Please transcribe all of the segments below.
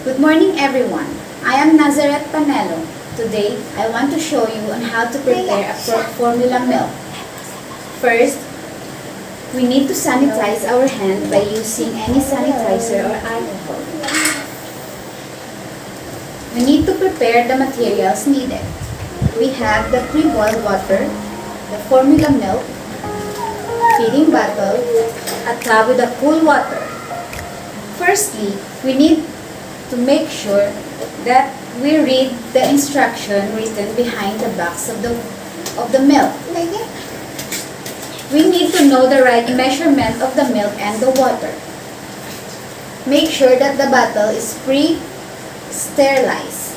Good morning everyone. I am Nazareth Panelo. Today, I want to show you on how to prepare a formula milk. First, we need to sanitize our hand by using any sanitizer or alcohol. We need to prepare the materials needed. We have the pre-boiled water, the formula milk, feeding bottle, a tub with a cool water. Firstly, we need to make sure that we read the instruction written behind the box of the milk. We need to know the right measurement of the milk and the water. Make sure that the bottle is pre-sterilized.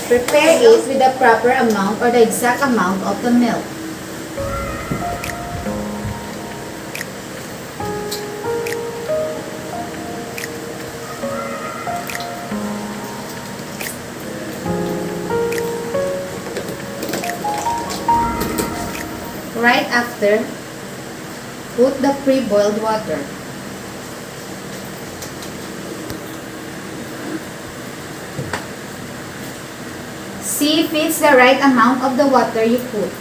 Prepare it with the proper amount or the exact amount of the milk. Right after, put the pre-boiled water. See if it's the right amount of the water you put.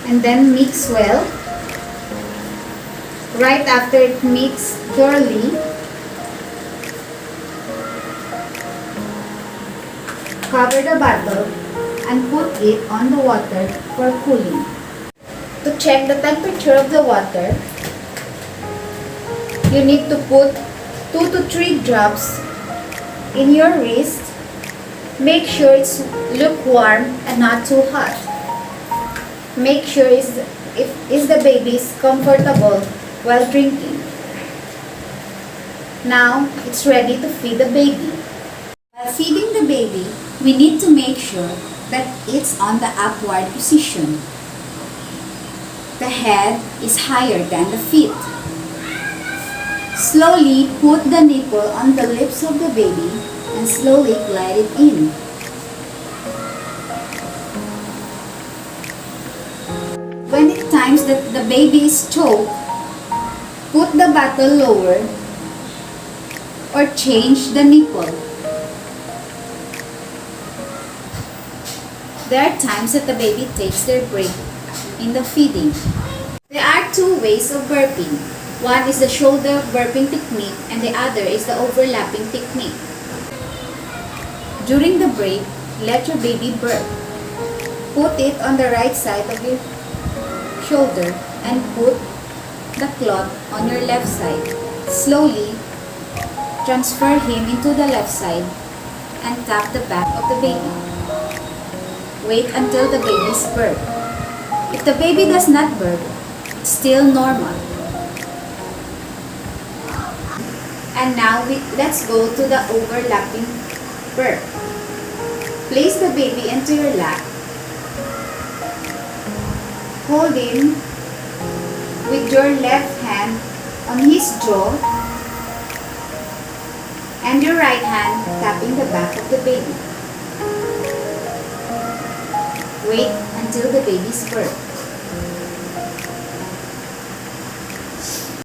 And then mix well. Right after it mix thoroughly, cover the bottle and put it on the water for cooling. To check the temperature of the water, you need to put 2 to 3 drops in your wrist. Make sure it's lukewarm and not too hot. Make sure if the baby is comfortable while drinking. Now, it's ready to feed the baby. While feeding the baby, we need to make sure that it's on the upward position. The head is higher than the feet. Slowly put the nipple on the lips of the baby and slowly glide it in. When it times that the baby is choked, put the bottle lower or change the nipple. There are times that the baby takes their break in the feeding. There are 2 ways of burping. One is the shoulder burping technique and the other is the overlapping technique. During the break, let your baby burp. Put it on the right side of your shoulder and put the cloth on your left side. Slowly transfer him into the left side and tap the back of the baby. Wait until the baby's burp. If the baby does not burp, it's still normal. And now let's go to the overlapping burp. Place the baby into your lap. Hold him with your left hand on his jaw and your right hand tapping the back of the baby. Wait until the baby's burp.